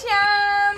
श्याम,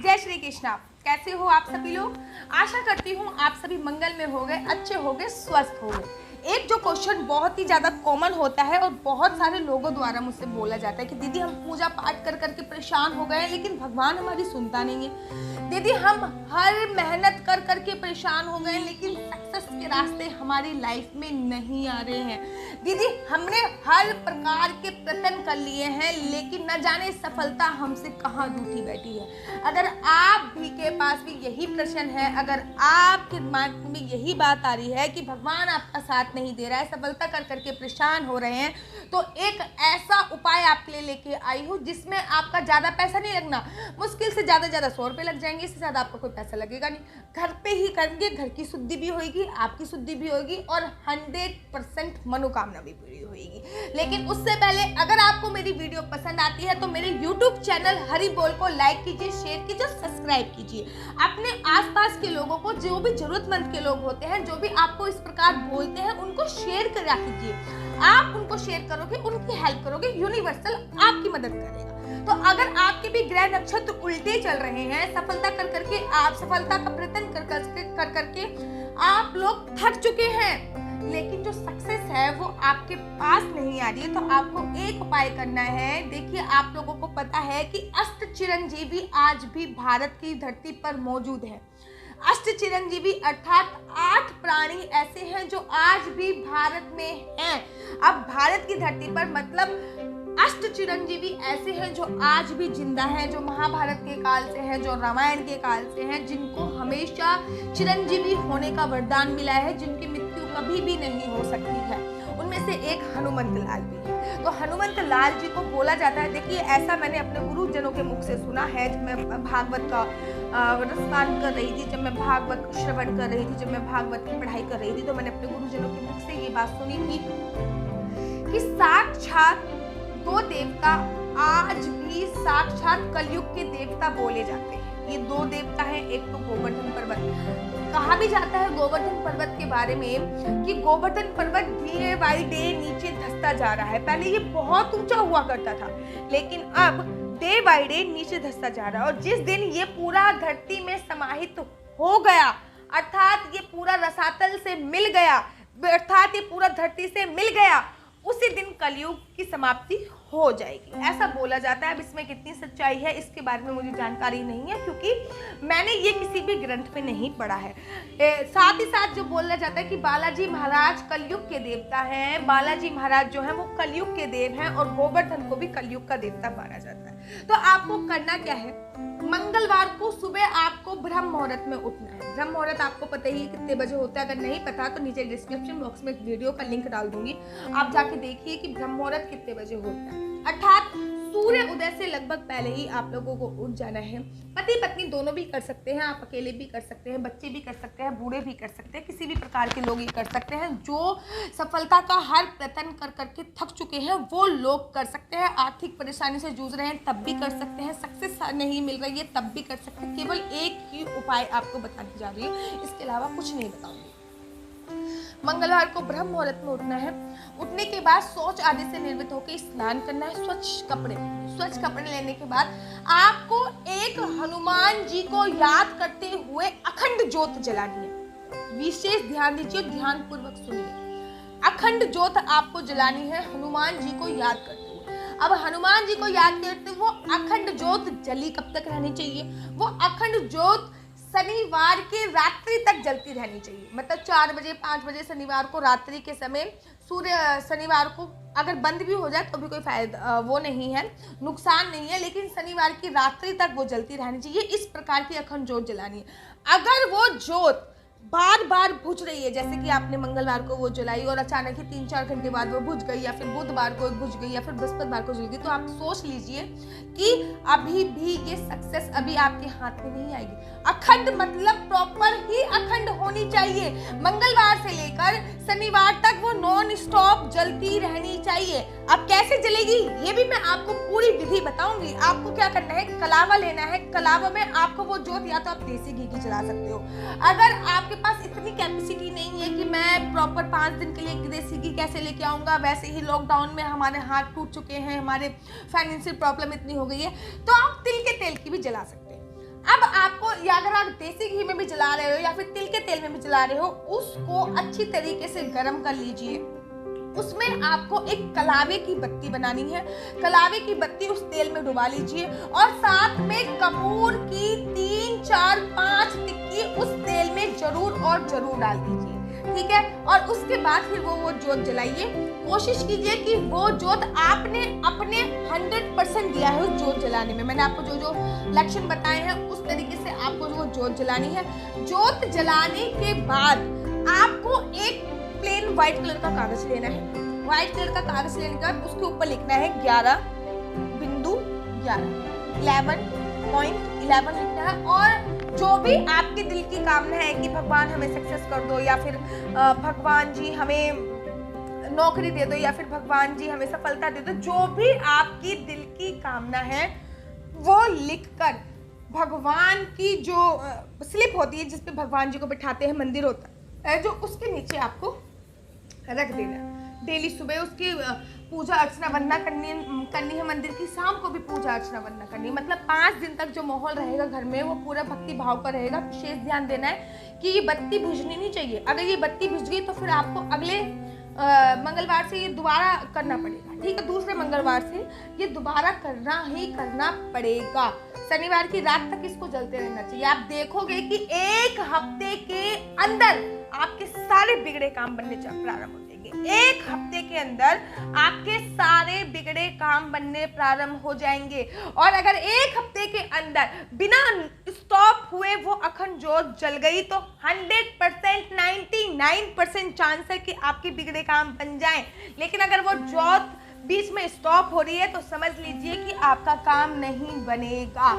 जय श्री कृष्णा। कैसे हो आप सभी लोग? आशा करती हूँ आप सभी मंगल में हो गए, अच्छे हो गए, स्वस्थ हो गए। एक जो क्वेश्चन बहुत ही ज़्यादा कॉमन होता है और बहुत सारे लोगों द्वारा मुझसे बोला जाता है कि दीदी हम पूजा पाठ कर करके परेशान हो गए हैं लेकिन भगवान हमारी सुनता नहीं है। दीदी हम हर मेहनत कर करके परेशान हो गए लेकिन सक्सेस के रास्ते हमारी लाइफ में नहीं आ रहे हैं। दीदी हमने हर प्रकार के प्रयत्न कर लिए हैं लेकिन न जाने सफलता हमसे कहाँ रूठी बैठी है। अगर आप भी के पास भी यही प्रश्न है, अगर आपके दिमाग में यही बात आ रही है कि भगवान आपका साथ नहीं दे रहा है, सफलता कर करके परेशान हो रहे हैं, तो एक ऐसा उपाय आपके लिए लेके आई हूँ जिसमें आपका ज़्यादा पैसा नहीं लगना। मुश्किल से ज़्यादा 100 रुपये लग जाएंगे, इससे ज़्यादा आपको कोई पैसा लगेगा नहीं। घर पे ही करेंगे, घर की शुद्धि भी होगी, आपकी शुद्धि भी होगी और 100% मनोकामना भी पूरी होगी। लेकिन उससे पहले अगर आपको मेरी वीडियो पसंद आती है तो मेरे यूट्यूब चैनल हरि बोल को लाइक कीजिए, शेयर कीजिए, सब्सक्राइब कीजिए। अपने आसपास के लोगों को, जो भी जरूरतमंद के लोग होते हैं, जो भी आपको इस प्रकार बोलते हैं, उनको शेयर कर कीजिए। आप उनको शेयर करोगे, उनकी हेल्प करोगे, यूनिवर्सल आपकी मदद करेगा। तो अगर आपके भी ग्रह नक्षत्र उल्टे चल रहे हैं, सफलता कर करके आप सफलता का प्रयत्न कर करके आप लोग थक चुके हैं लेकिन जो सक्सेस है वो आपके पास नहीं आ रही है, तो आपको एक उपाय करना है। देखिए आप लोगों को पता है कि अष्ट चिरंजीवी आज भी भारत की धरती पर मौजूद है। अष्ट चिरंजीवी अर्थात 8 प्राणी ऐसे हैं जो आज भी भारत में हैं। अब भारत की धरती पर मतलब अष्ट चिरंजीवी ऐसे हैं जो आज भी जिंदा हैं, जो महाभारत के काल से हैं, जो रामायण के काल से हैं, जिनको हमेशा चिरंजीवी होने का वरदान मिला है, जिनकी मृत्यु कभी भी नहीं हो सकती है। उनमें से एक हनुमंत लाल भी है। तो हनुमंत लाल जी को बोला जाता है, देखिए ऐसा मैंने अपने गुरुजनों के मुख से सुना है। जब मैं भागवत का रसपान कर रही थी, जब मैं भागवत श्रवण कर रही थी, जब मैं भागवत की पढ़ाई कर रही थी, तो मैंने अपने गुरुजनों के मुख से ये बात सुनी थी कि साक्षात 2 देवता आज भी साक्षात कलयुग के देवता बोले जाते हैं। ये 2 देवता हैं, एक तो गोवर्धन पर्वत। कहा भी जाता है गोवर्धन पर्वत के बारे में कि गोवर्धन पर्वत डे बाई डे नीचे धंसता जा रहा है। पहले ये बहुत ऊंचा हुआ करता था लेकिन अब डे बाई डे नीचे धंसता जा रहा है, और जिस दिन ये पूरा धरती में समाहित हो गया, अर्थात ये पूरा रसातल से मिल गया, अर्थात ये पूरा धरती से मिल गया, उसी दिन कलयुग की समाप्ति हो जाएगी, ऐसा बोला जाता है। अब इसमें कितनी सच्चाई है इसके बारे में मुझे जानकारी नहीं है क्योंकि मैंने ये किसी भी ग्रंथ में नहीं पढ़ा है। साथ ही साथ जो बोला जाता है कि बालाजी महाराज कलयुग के देवता हैं, बालाजी महाराज जो हैं वो कलयुग के देव हैं और गोवर्धन को भी कलयुग का देवता माना जाता है। तो आपको करना क्या है, मंगलवार को सुबह आपको ब्रह्म मुहूर्त में उठना है। ब्रह्म मुहूर्त आपको पता ही है कितने बजे होता है, अगर नहीं पता तो नीचे डिस्क्रिप्शन बॉक्स में एक वीडियो का लिंक डाल दूंगी, आप जाके देखिए कि ब्रह्म मुहूर्त कितने बजे होता है। अर्थात सूर्य उदय से लगभग पहले ही आप लोगों को उठ जाना है। पति पत्नी दोनों भी कर सकते हैं, आप अकेले भी कर सकते हैं, बच्चे भी कर सकते हैं, बूढ़े भी कर सकते हैं, किसी भी प्रकार के लोग ये कर सकते हैं। जो सफलता का हर प्रयत्न कर करके थक चुके हैं वो लोग कर सकते हैं। आर्थिक परेशानी से जूझ रहे हैं तब भी कर सकते हैं, सक्सेस नहीं मिल रही है तब भी कर सकते हैं। केवल एक ही उपाय आपको बताने जा रही है, इसके अलावा कुछ नहीं बताऊंगी। मंगलवार को ब्रह्म मुहूर्त में उठना है। उठने के बाद शौच आदि से निर्मित होकर स्नान करना है। स्वच्छ कपड़े लेने के बाद आपको एक हनुमान जी को याद करते हुए अखंड ज्योत जलानी है। विशेष ध्यान दीजिए, ध्यान पूर्वक सुनिए। अखंड ज्योत आपको जलानी है हनुमान जी को याद करते हुए। अब हनुमान जी को याद करते हुए अखंड ज्योत जली कब तक रहनी चाहिए? वो अखंड ज्योत शनिवार के रात्रि तक जलती रहनी चाहिए। मतलब 4 बजे 5 बजे शनिवार को रात्रि के समय सूर्य शनिवार को अगर बंद भी हो जाए तो भी कोई फायदा वो नहीं है, नुकसान नहीं है, लेकिन शनिवार की रात्रि तक वो जलती रहनी चाहिए। इस प्रकार की अखंड ज्योत जलानी है। अगर वो ज्योत बार बार बुझ रही है, जैसे कि आपने मंगलवार को वो जलाई और अचानक ही 3-4 घंटे बाद वो बुझ गई, या फिर बुधवार को बुझ गई, या फिर बृहस्पतिवार को जल गई, तो आप सोच लीजिए कि अभी भी ये सक्सेस अभी आपके हाथ में नहीं आएगी। अखंड मतलब प्रॉपर ही अखंड होनी चाहिए। मंगलवार से लेकर शनिवार तक वो नॉन स्टॉप जलती रहनी चाहिए। अब कैसे जलेगी ये भी मैं आपको पूरी विधि बताऊंगी। आपको क्या करना है, कलावा लेना है। कलावा में आपको वो ज्योत या तो आप देसी घी की जला सकते हो। अगर आपके पास इतनी कैपेसिटी नहीं है कि मैं प्रॉपर 5 दिन के लिए देसी घी कैसे लेके आऊंगा, वैसे ही लॉकडाउन में हमारे हाथ टूट चुके हैं, हमारे फाइनेंशियल प्रॉब्लम इतनी हो गई है, तो आप तिल के तेल तेल की भी जला सकते हैं। अब आपको, या अगर आप देसी घी में भी जला रहे हो या फिर तिल के तेल में भी जला रहे हो, उसको अच्छी तरीके से गर्म कर लीजिए। उसमें आपको एक कलावे की बत्ती बनानी है। कलावे की बत्ती उस तेल में डुबा लीजिए और साथ में कपूर की 3, 4, 5 टिक्की उस तेल में जरूर और जरूर डाल दीजिए, ठीक है। और उसके बाद फिर वो जोत जलाइए। कोशिश कीजिए कि वो जोत आपने अपने 100% दिया है उस जोत जलाने में। मैंने आपको जो लक्षण बताए हैं उस तरीके से आपको वो जोत जलानी है। जोत जलाने के बाद आपको एक प्लेन व्हाइट कलर का कागज लेना है। व्हाइट कलर का कागज लेने के बाद उसके ऊपर लिखना है 11.11 11.11 लिखना है। और जो भी आपके दिल की कामना है कि भगवान हमें सक्सेस कर दो, या फिर भगवान जी हमें नौकरी दे दो, या फिर भगवान जी हमें सफलता दे दो, जो भी आपकी दिल की कामना है वो लिखकर भगवान की जो स्लिप होती है जिसपे भगवान जी को बिठाते हैं, मंदिर होता है जो, उसके नीचे आपको रख देना। डेली सुबह उसकी पूजा अर्चना वंदना करनी है मंदिर की, शाम को भी पूजा अर्चना वंदना करनी है। मतलब 5 दिन तक जो माहौल रहेगा घर में वो पूरा भक्ति भाव का रहेगा। विशेष ध्यान देना है कि ये बत्ती बुझनी नहीं चाहिए। अगर ये बत्ती बुझ गई तो फिर आपको अगले मंगलवार से ये दोबारा करना पड़ेगा, ठीक है। दूसरे मंगलवार से ये दोबारा करना ही करना पड़ेगा। शनिवार की रात तक इसको जलते रहना चाहिए। आप देखोगे कि 1 हफ्ते के अंदर आपके सारे बिगड़े काम बनने प्रारंभ हो जाएंगे। 1 हफ्ते के अंदर आपके सारे बिगड़े काम बनने प्रारंभ हो जाएंगे। और अगर 1 हफ्ते के अंदर बिना स्टॉप हुए वो अखंड जोत जल गई तो 100% 99% चांस है कि आपके बिगड़े काम बन जाएं। लेकिन अगर वो जोत बीच में स्टॉप हो रही है तो समझ लीजिए कि आपका काम नहीं बनेगा।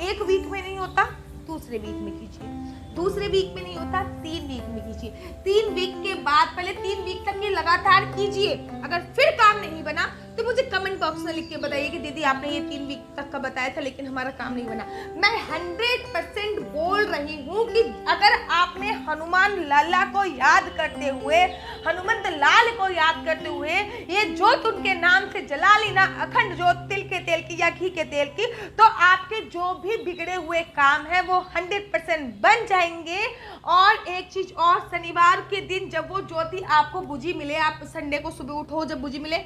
1 वीक में नहीं होता, दूसरे वीक में कीजिए। दूसरे वीक में नहीं होता, 3 वीक में कीजिए। 3 वीक के बाद, पहले 3 वीक तक ये लगातार कीजिए। अगर फिर काम नहीं बना तो मुझे कमेंट बॉक्स में लिख के बताइए कि दीदी आपने ये 3 वीक तक का बताया था लेकिन हमारा काम नहीं बना। मैं 100% बोल रही हूँ कि अगर आपने हनुमान लाला को याद करते हुए, हनुमंत लाल को याद करते हुए ये जोत उनके नाम से जला ली ना, अखंड जोत तिल के तेल की या घी के तेल की, तो आपके जो भी बिगड़े हुए काम है वो 100% बन जाएंगे। और एक चीज और, शनिवार के दिन जब वो ज्योति आपको बुझी मिले, आप संडे को सुबह उठो जब बुझी मिले,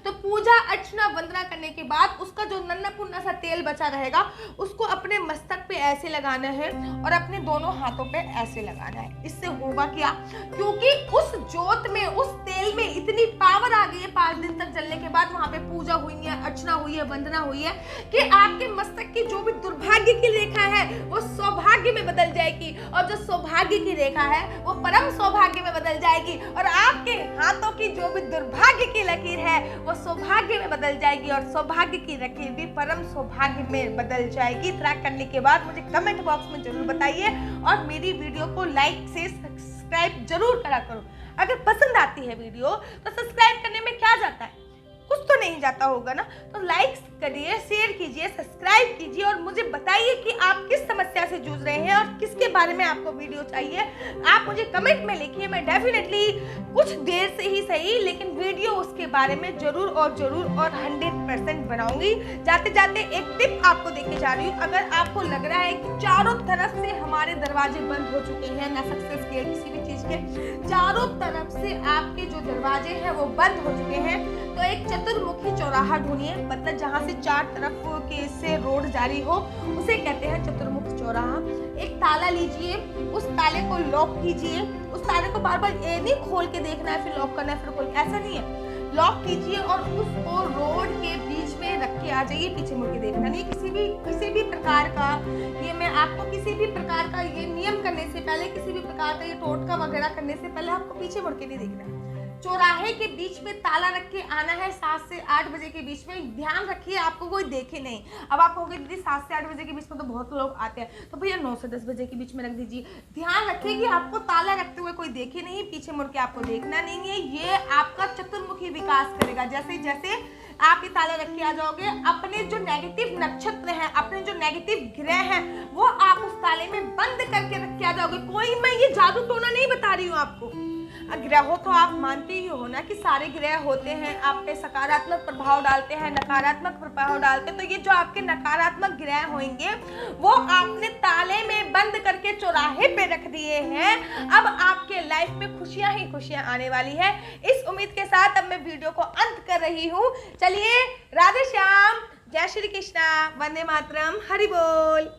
तो पूजा अर्चना वंदना करने के बाद उसका जो नन्ना पुन्ना सा तेल बचा रहेगा उसको अपने मस्तक पे ऐसे लगाना है और अपने दोनों हाथों पे ऐसे लगाना है। इससे होगा क्या, क्योंकि उस जोत में, उस तेल में इतनी पावर आ गई है 5 दिन तक जलने के बाद, वहां पे पूजा हुई है, अर्चना हुई है, वंदना हुई है, कि आपके मस्तक की जो भी दुर्भाग्य की रेखा है वो सौभाग्य में बदल जाएगी, और जो सौभाग्य की रेखा है वो परम सौभाग्य में बदल जाएगी, और आपके हाथों की जो भी दुर्भाग्य की लकीर है वो सौभाग्य में बदल जाएगी, और सौभाग्य की लकीर भी परम सौभाग्य में बदल जाएगी। ट्रैक करने के बाद मुझे कमेंट बॉक्स में जरूर बताइए और मेरी वीडियो को लाइक से सब्सक्राइब जरूर करा करो। अगर पसंद आती है वीडियो तो सब्सक्राइब करने में क्या जाता है, कुछ तो नहीं जाता होगा ना, तो लाइक करिए, शेयर कीजिए, सब्सक्राइब कीजिए और मुझे बताइए कि आप किस समस्या से जूझ रहे हैं और किसके बारे में आपको वीडियो चाहिए। आप मुझे कमेंट में लिखिए, मैं डेफिनेटली कुछ देर से ही सही लेकिन वीडियो उसके बारे में जरूर और 100% बनाऊंगी। जाते जाते एक टिप आपको देके जा रही हूँ। अगर आपको लग रहा है कि चारों तरफ से हमारे दरवाजे बंद हो चुके हैं ना सक्सेस के, किसी भी चीज के चारों तरफ से आपके जो दरवाजे हैं वो बंद हो चुके हैं, तो एक चतुर्मुखी चौराहा ढूंढिए। मतलब जहाँ से 4 तरफ के से रोड जारी हो उसे कहते हैं चतुर्मुखी चौराहा। एक ताला लीजिए, उस ताले को लॉक कीजिए। उस ताले को बार बार ये नहीं खोल के देखना है फिर लॉक करना है फिर खोल, ऐसा नहीं है। लॉक कीजिए और उसको रोड के बीच में रख के आ जाइए, पीछे मुड़ के देखना नहीं। किसी भी प्रकार का, ये मैं आपको किसी भी प्रकार का ये नियम करने से पहले, किसी भी प्रकार का ये टोटका वगैरह करने से पहले आपको पीछे मुड़ के नहीं देखना है। चौराहे के बीच में ताला रख के आना है 7 से 8 बजे के बीच में। ध्यान रखिए आपको कोई देखे नहीं। अब आप कहोगे दीदी 7 से 8 बजे के बीच में तो बहुत लोग आते हैं, तो भैया 9 से 10 बजे के बीच में रख दीजिए। ध्यान रखिए कि आपको ताला रखते हुए कोई देखे नहीं, पीछे मुड़ के आपको देखना नहीं है। ये आपका चतुर्मुखी विकास करेगा। जैसे जैसे आप ये ताला रख के आ जाओगे, अपने जो नेगेटिव नक्षत्र हैं, अपने जो नेगेटिव ग्रह हैं, वो आप उस ताले में बंद करके रख के आ जाओगे। कोई मैं ये जादू टोना नहीं बता रही हूँ आपको, ग्रहों तो आप मानते ही हो ना कि सारे ग्रह होते हैं, आप पे सकारात्मक प्रभाव डालते हैं, नकारात्मक प्रभाव डालते हैं। तो ये जो आपके नकारात्मक ग्रह होंगे वो आपने ताले में बंद करके चौराहे पे रख दिए हैं। अब आपके लाइफ में खुशियां ही खुशियां आने वाली है। इस उम्मीद के साथ अब मैं वीडियो को अंत कर रही हूँ। चलिए, राधे श्याम, जय श्री कृष्णा, वंदे मातरम, हरि बोल।